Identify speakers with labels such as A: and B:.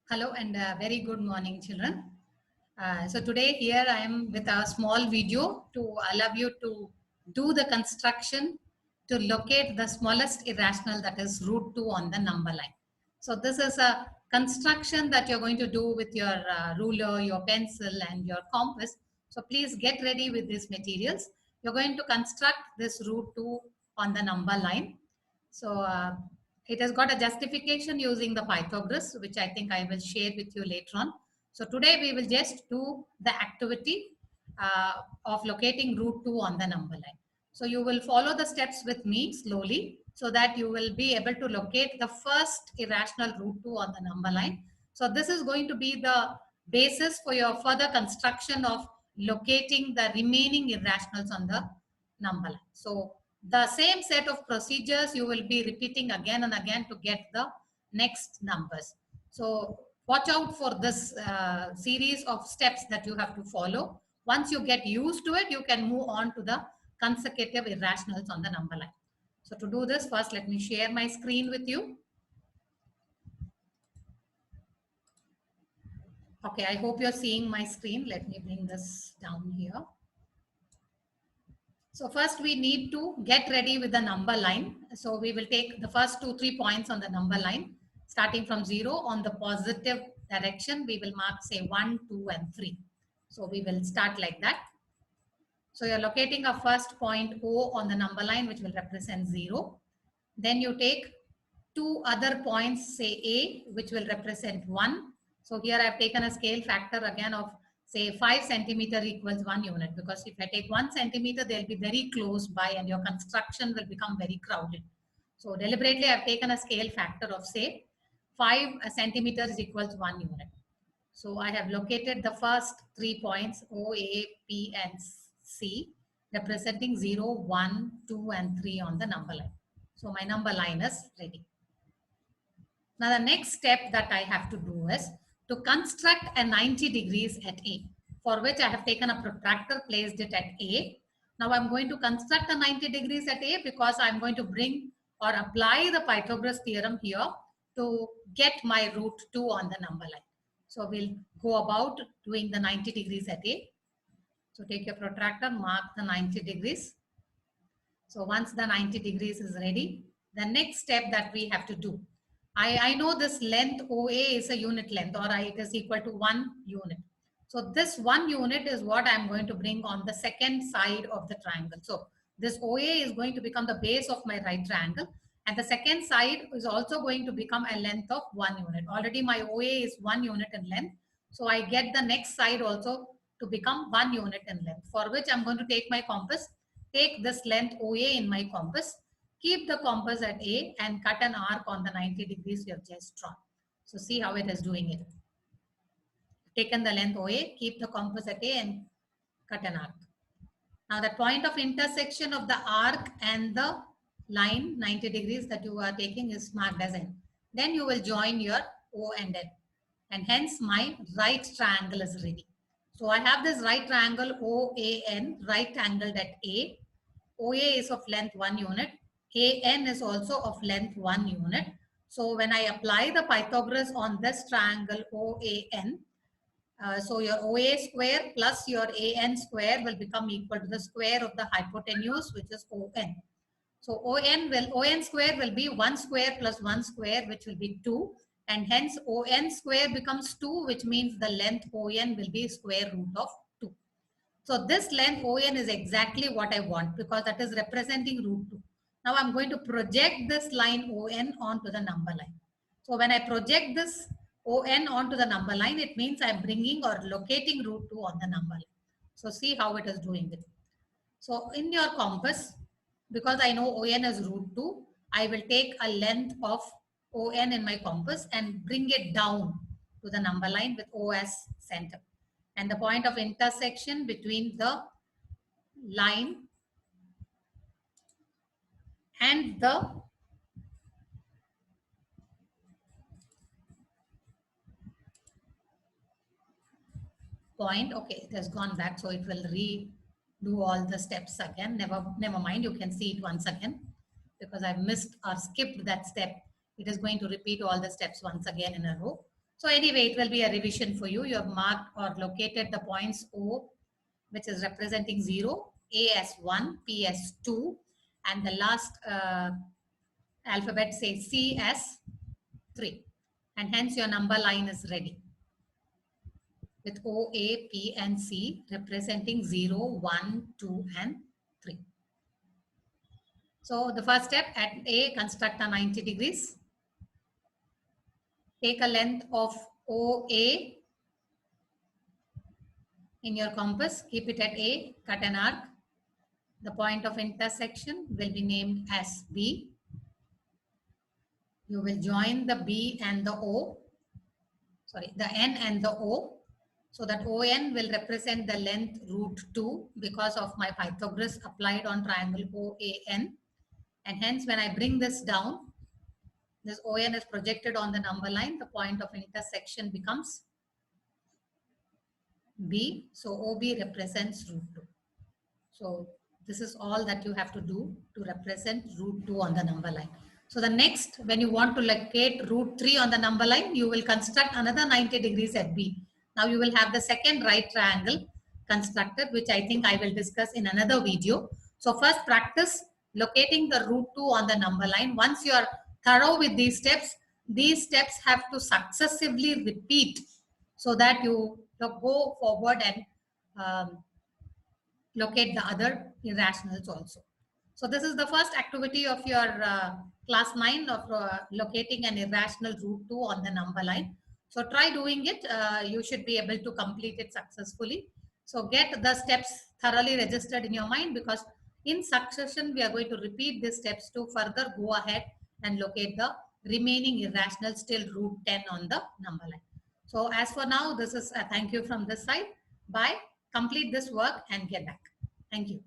A: Hello and very good morning, children. So today here I am with a small video to allow you to do the construction to locate the smallest irrational, that is root 2 on the number line. So this is a construction that you're going to do with your ruler, your pencil and your compass. So please get ready with these materials. You're going to construct this root 2 on the number line. So it has got a justification using the Pythagoras, which I think I will share with you later on. So today we will just do the activity of locating root 2 on the number line. So you will follow the steps with me slowly so that you will be able to locate the first irrational root 2 on the number line. So this is going to be the basis for your further construction of locating the remaining irrationals on the number line. So the same set of procedures you will be repeating again and again to get the next numbers. So watch out for this series of steps that you have to follow. Once you get used to it, you can move on to the consecutive irrationals on the number line. So to do this, first let me share my screen with you. Okay, I hope you're seeing my screen. Let me bring this down here. So first we need to get ready with the number line. So we will take the first 2-3 points on the number line. Starting from 0 on the positive direction, we will mark say 1, 2 and 3. So we will start like that. So you're locating a first point O on the number line, which will represent 0. Then you take 2 other points, say A, which will represent 1. So here I've taken a scale factor again of say 5 centimeter equals 1 unit, because if I take 1 centimeter, they'll be very close by and your construction will become very crowded. So deliberately I've taken a scale factor of say 5 centimeters equals 1 unit. So I have located the first 3 points O, A, P and C representing 0, 1, 2 and 3 on the number line. So my number line is ready. Now the next step that I have to do is to construct a 90 degrees at A, for which I have taken a protractor, placed it at A. Now I'm going to construct a 90 degrees at A because I'm going to bring or apply the Pythagoras theorem here to get my root 2 on the number line. So we'll go about doing the 90 degrees at A. So take your protractor, mark the 90 degrees. So once the 90 degrees is ready, the next step that we have to do, I know this length OA is a unit length, or it is equal to 1 unit. So this 1 unit is what I'm going to bring on the second side of the triangle. So this OA is going to become the base of my right triangle, and the second side is also going to become a length of 1 unit. Already my OA is 1 unit in length. So I get the next side also to become 1 unit in length, for which I'm going to take my compass, take this length OA in my compass, keep the compass at A and cut an arc on the 90 degrees we have just drawn. So see how it is doing it. Taken the length OA, keep the compass at A and cut an arc. Now the point of intersection of the arc and the line 90 degrees that you are taking is marked as N. Then you will join your O and N. And hence my right triangle is ready. So I have this right triangle OAN, right angled at A. OA is of length 1 unit. AN is also of length 1 unit. So when I apply the Pythagoras on this triangle OAN, so your OA square plus your AN square will become equal to the square of the hypotenuse, which is ON. So ON square will be 1 square plus 1 square, which will be 2. And hence ON square becomes 2, which means the length ON will be square root of 2. So this length ON is exactly what I want, because that is representing root 2. Now I'm going to project this line ON onto the number line. So when I project this ON onto the number line, it means I'm bringing or locating root 2 on the number line. So see how it is doing it. So in your compass, because I know ON is root 2, I will take a length of ON in my compass and bring it down to the number line with O as center. And the point of intersection between the line and the point, okay, it has gone back, so it will redo all the steps again. Never mind, you can see it once again, because I missed or skipped that step. It is going to repeat all the steps once again in a row. So anyway, it will be a revision for you. You have marked or located the points O, which is representing 0, A as 1, P as 2, and the last alphabet says C as 3. And hence your number line is ready with O, A, P, and C representing 0, 1, 2, and 3. So the first step at A, construct a 90 degrees. Take a length of OA in your compass. Keep it at A, cut an arc. The point of intersection will be named as B. You will join the B and the O, the N and the O. So that ON will represent the length √2 because of my Pythagoras applied on triangle OAN. And hence when I bring this down, this ON is projected on the number line. The point of intersection becomes B. So OB represents √2. So this is all that you have to do to represent √2 on the number line. So the next, when you want to locate √3 on the number line, you will construct another 90 degrees at B. Now you will have the second right triangle constructed, which I think I will discuss in another video. So first practice locating the √2 on the number line. Once you are thorough with these steps have to successively repeat so that you go forward and locate the other irrationals also. So this is the first activity of your class 9 of locating an irrational √2 on the number line. So try doing it. You should be able to complete it successfully. So get the steps thoroughly registered in your mind, because in succession we are going to repeat these steps to further go ahead and locate the remaining irrational still √10 on the number line. So as for now, this is a thank you from this side. Bye. Complete this work and get back. Thank you.